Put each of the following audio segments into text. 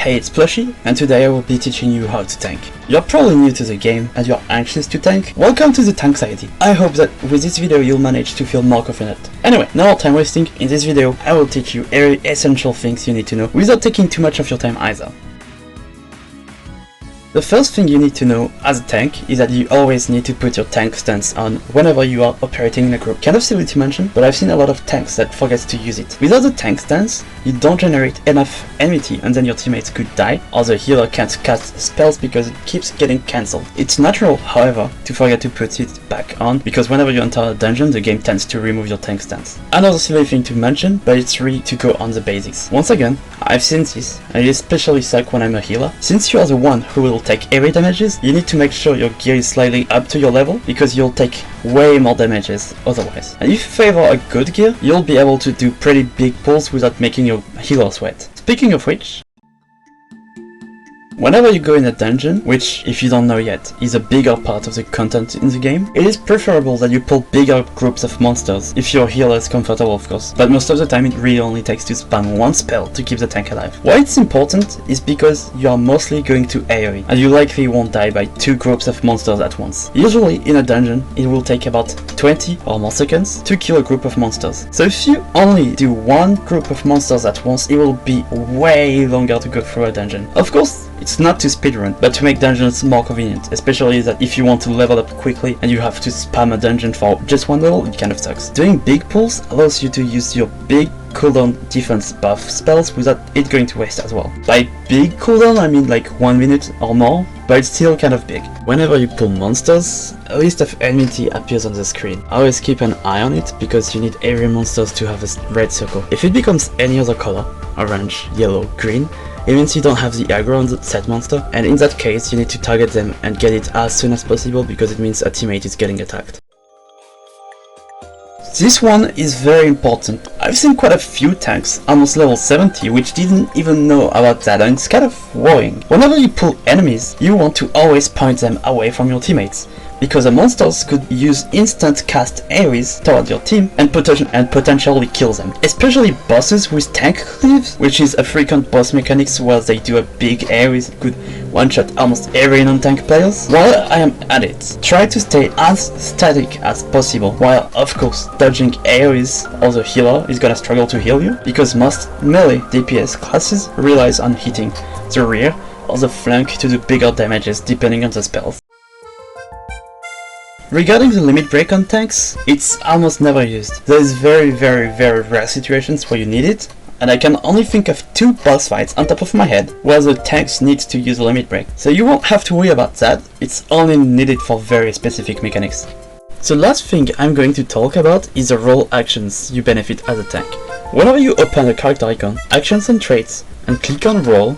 Hey, it's Plushy, and today I will be teaching you how to tank. You're probably new to the game and you're anxious to tank. Welcome to the Tanxiety. I hope that with this video you'll manage to feel more confident. Anyway, no more time wasting. In this video I will teach you very essential things you need to know without taking too much of your time either. The first thing you need to know as a tank is that you always need to put your tank stance on whenever you are operating in a group. Kind of silly to mention, but I've seen a lot of tanks that forget to use it. Without the tank stance, you don't generate enough enmity and then your teammates could die, or the healer can't cast spells because it keeps getting cancelled. It's natural, however, to forget to put it back on, because whenever you enter a dungeon, the game tends to remove your tank stance. Another silly thing to mention, but it's free to go on the basics. Once again, I've seen this, and it especially sucks when I'm a healer. Since you are the one who will take every damages, you need to make sure your gear is slightly up to your level, because you'll take way more damages otherwise. And if you favor a good gear, you'll be able to do pretty big pulls without making your healer sweat. Speaking of which, whenever you go in a dungeon, which, if you don't know yet, is a bigger part of the content in the game, it is preferable that you pull bigger groups of monsters, if your healer is comfortable of course, but most of the time it really only takes to spam one spell to keep the tank alive. Why it's important is because you are mostly going to AoE, and you likely won't die by two groups of monsters at once. Usually in a dungeon, it will take about 20 or more seconds to kill a group of monsters. So if you only do one group of monsters at once, it will be way longer to go through a dungeon. Of course, it's not to speedrun, but to make dungeons more convenient, especially that if you want to level up quickly and you have to spam a dungeon for just one level, it kind of sucks. Doing big pulls allows you to use your big cooldown defense buff spells without it going to waste as well. By big cooldown I mean like 1 minute or more, but it's still kind of big. Whenever you pull monsters, a list of enmity appears on the screen. Always keep an eye on it, because you need every monster to have a red circle. If it becomes any other color, orange, yellow, green, it means you don't have the aggro on the said monster, and in that case you need to target them and get it as soon as possible, because it means a teammate is getting attacked. This one is very important. I've seen quite a few tanks, almost level 70, which didn't even know about that, and it's kind of worrying. Whenever you pull enemies, you want to always point them away from your teammates, because the monsters could use instant cast AoEs toward your team and potentially kill them. Especially bosses with tank cleaves, which is a frequent boss mechanics where they do a big AoEs that could one-shot almost every non-tank players. While I am at it, try to stay as static as possible, while of course dodging AoEs, or the healer is gonna struggle to heal you, because most melee DPS classes relies on hitting the rear or the flank to do bigger damages depending on the spells. Regarding the limit break on tanks, it's almost never used. There is very rare situations where you need it, and I can only think of 2 boss fights on top of my head where the tanks need to use a limit break. So you won't have to worry about that, it's only needed for very specific mechanics. The last thing I'm going to talk about is the role actions you benefit as a tank. Whenever you open a character icon, actions and traits, and click on role,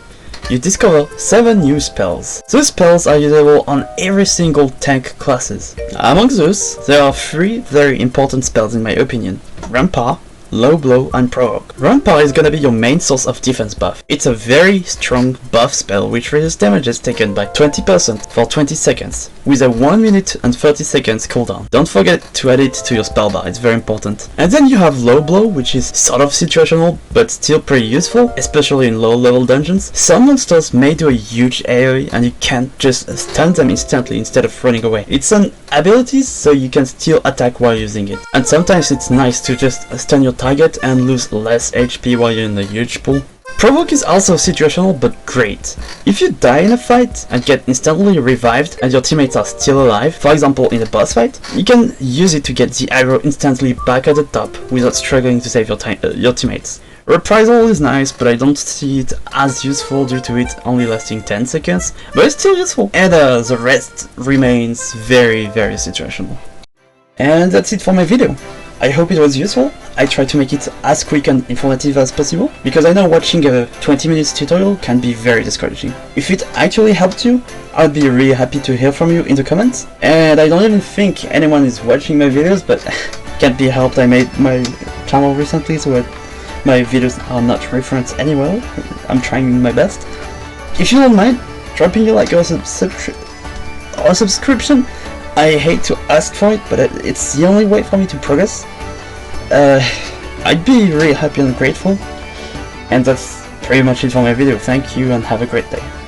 you discover 7 new spells. Those spells are usable on every single tank classes. Among those, there are 3 very important spells in my opinion: Rampart, Low Blow, and Provoke. Rampart is gonna be your main source of defense buff. It's a very strong buff spell which reduces damages taken by 20% for 20 seconds, with a 1 minute and 30 seconds cooldown. Don't forget to add it to your spell bar, it's very important. And then you have Low Blow, which is sort of situational, but still pretty useful, especially in low level dungeons. Some monsters may do a huge AoE and you can't just stun them instantly instead of running away. It's an ability, so you can still attack while using it. And sometimes it's nice to just stun your target and lose less HP while you're in a huge pool. Provoke is also situational but great. If you die in a fight and get instantly revived and your teammates are still alive, for example in a boss fight, you can use it to get the aggro instantly back at the top without struggling to save your teammates. Reprisal is nice, but I don't see it as useful due to it only lasting 10 seconds, but it's still useful. Edda, the rest remains very situational. And that's it for my video. I hope it was useful. I tried to make it as quick and informative as possible, because I know watching a 20 minutes tutorial can be very discouraging. If it actually helped you, I'd be really happy to hear from you in the comments. And I don't even think anyone is watching my videos, but can't be helped, I made my channel recently, so my videos are not referenced anywhere. I'm trying my best. If you don't mind dropping a like or a subscription, I hate to ask for it, but it's the only way for me to progress. I'd be really happy and grateful, and that's pretty much it for my video. Thank you and have a great day.